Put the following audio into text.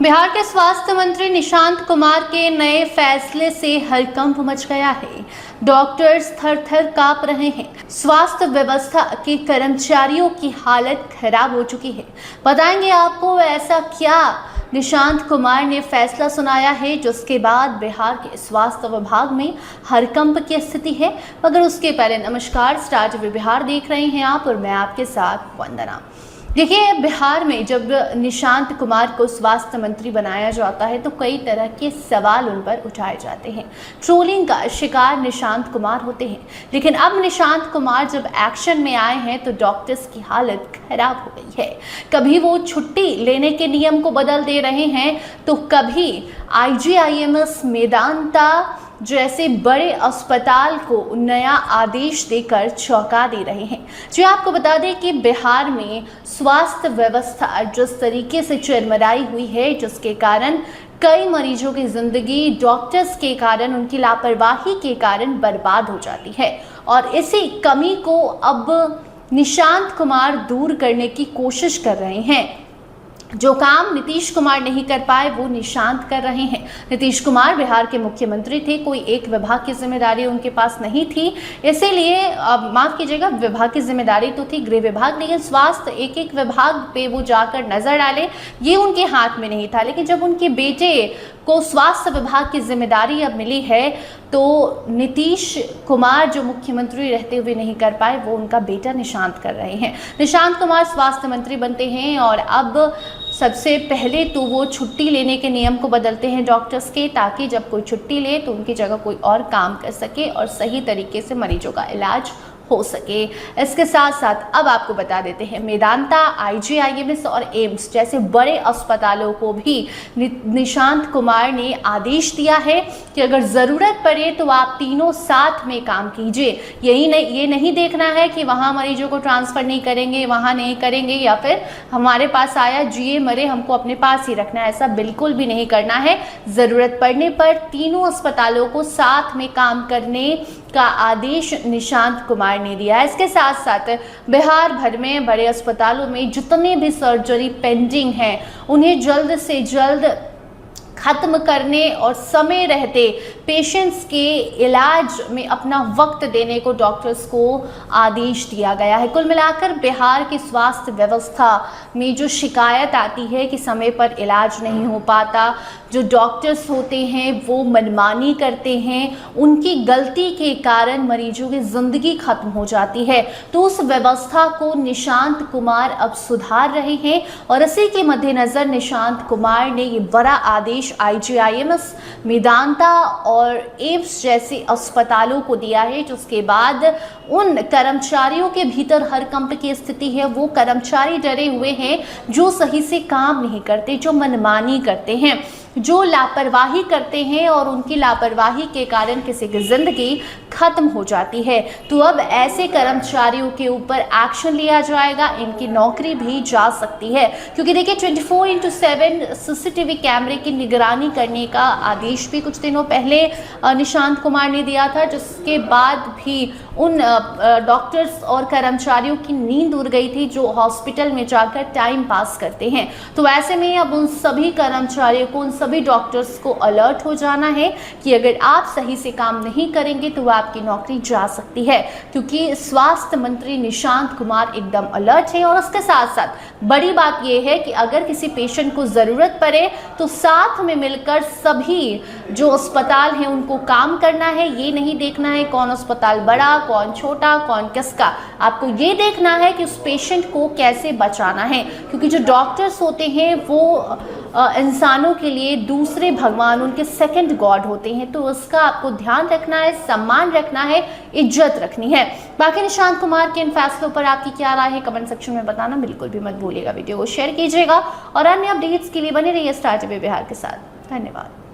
बिहार के स्वास्थ्य मंत्री निशांत कुमार के नए फैसले से हड़कंप मच गया है। डॉक्टर्स थर-थर कांप रहे हैं। स्वास्थ्य व्यवस्था के कर्मचारियों की हालत खराब हो चुकी है। बताएंगे आपको ऐसा क्या निशांत कुमार ने फैसला सुनाया है जिसके बाद बिहार के स्वास्थ्य विभाग में हड़कंप की स्थिति है। मगर उसके पहले नमस्कार, स्टार टीवी बिहार देख रहे हैं आप और मैं आपके साथ वंदना। देखिए, बिहार में जब निशांत कुमार को स्वास्थ्य मंत्री बनाया जाता है तो कई तरह के सवाल उन पर उठाए जाते हैं। ट्रोलिंग का शिकार निशांत कुमार होते हैं, लेकिन अब निशांत कुमार जब एक्शन में आए हैं तो डॉक्टर्स की हालत खराब हो गई है। कभी वो छुट्टी लेने के नियम को बदल दे रहे हैं तो कभी IGIMS मेदांता जैसे बड़े अस्पताल को नया आदेश देकर चौंका दे रहे हैं। जो आपको बता दें कि बिहार में स्वास्थ्य व्यवस्था जिस तरीके से चरमराई हुई है, जिसके कारण कई मरीजों की जिंदगी डॉक्टर्स के कारण, उनकी लापरवाही के कारण बर्बाद हो जाती है और इसी कमी को अब निशांत कुमार दूर करने की कोशिश कर रहे हैं। जो काम नीतीश कुमार नहीं कर पाए वो निशांत कर रहे हैं। नीतीश कुमार बिहार के मुख्यमंत्री थे, कोई एक विभाग की जिम्मेदारी उनके पास नहीं थी, इसीलिए माफ कीजिएगा, विभाग की जिम्मेदारी तो थी गृह विभाग, लेकिन स्वास्थ्य एक एक विभाग पे वो जाकर नजर डाले ये उनके हाथ में नहीं था। लेकिन जब उनके बेटे को स्वास्थ्य विभाग की जिम्मेदारी अब मिली है तो नीतीश कुमार जो मुख्यमंत्री रहते हुए नहीं कर पाए वो उनका बेटा निशांत कर रहे हैं। निशांत कुमार स्वास्थ्य मंत्री बनते हैं और अब सबसे पहले तो वो छुट्टी लेने के नियम को बदलते हैं डॉक्टर्स के, ताकि जब कोई छुट्टी ले तो उनकी जगह कोई और काम कर सके और सही तरीके से मरीजों का इलाज हो सके। इसके साथ साथ अब आपको बता देते हैं मेदांता, IGIMS और एम्स जैसे बड़े अस्पतालों को भी निशांत कुमार ने आदेश दिया है कि अगर ज़रूरत पड़े तो आप तीनों साथ में काम कीजिए। ये नहीं देखना है कि वहाँ मरीजों को ट्रांसफ़र नहीं करेंगे, वहाँ नहीं करेंगे, या फिर हमारे पास आया जिए मरे हमको अपने पास ही रखना है, ऐसा बिल्कुल भी नहीं करना है। ज़रूरत पड़ने पर तीनों अस्पतालों को साथ में काम करने का आदेश निशांत कुमार ने दिया है। इसके साथ साथ बिहार भर में बड़े अस्पतालों में जितने भी सर्जरी पेंडिंग हैं उन्हें जल्द से जल्द खत्म करने और समय रहते पेशेंट्स के इलाज में अपना वक्त देने को डॉक्टर्स को आदेश दिया गया है। कुल मिलाकर बिहार की स्वास्थ्य व्यवस्था में जो शिकायत आती है कि समय पर इलाज नहीं हो पाता, जो डॉक्टर्स होते हैं वो मनमानी करते हैं, उनकी गलती के कारण मरीजों की ज़िंदगी खत्म हो जाती है, तो उस व्यवस्था को निशांत कुमार अब सुधार रहे हैं। और इसी के मद्देनज़र निशांत कुमार ने ये बड़ा आदेश IGIMS, मेदांता और एम्स जैसे अस्पतालों को दिया है, जिसके बाद उन कर्मचारियों के भीतर हड़कंप की स्थिति है। वो कर्मचारी डरे हुए हैं जो सही से काम नहीं करते, जो मनमानी करते हैं, जो लापरवाही करते हैं और उनकी लापरवाही के कारण किसी की जिंदगी खत्म हो जाती है। तो अब ऐसे कर्मचारियों के ऊपर एक्शन लिया जाएगा, इनकी नौकरी भी जा सकती है, क्योंकि देखिए 24/7 CCTV कैमरे की निगरानी करने का आदेश भी कुछ दिनों पहले निशांत कुमार ने दिया था, जिसके बाद भी उन डॉक्टर्स और कर्मचारियों की नींद उड़ गई थी जो हॉस्पिटल में जाकर टाइम पास करते हैं। तो ऐसे में अब उन सभी कर्मचारियों को, उन सभी डॉक्टर्स को अलर्ट हो जाना है कि अगर आप सही से काम नहीं करेंगे तो आपकी नौकरी जा सकती है, क्योंकि स्वास्थ्य मंत्री निशांत कुमार एकदम अलर्ट है। और उसके साथ साथ बड़ी बात यह है कि अगर किसी पेशेंट को ज़रूरत पड़े तो साथ में मिलकर सभी जो अस्पताल हैं उनको काम करना है। ये नहीं देखना है कौन अस्पताल बड़ा, कौन छोटा, कौन किसका, आपको ये देखना है कि उस पेशेंट को कैसे बचाना है, क्योंकि जो डॉक्टर्स होते हैं वो इंसानों के लिए दूसरे भगवान, उनके सेकंड गॉड होते हैं। तो उसका आपको ध्यान रखना है, सम्मान रखना है, इज्जत रखनी है। बाकी निशांत कुमार के इन फैसलों पर आपकी क्या राय है कमेंट सेक्शन में बताना बिल्कुल भी मत भूलिएगा। वीडियो को शेयर कीजिएगा और अन्य अपडेट्स के लिए बने रहिए स्टार टीवी बिहार के साथ। धन्यवाद।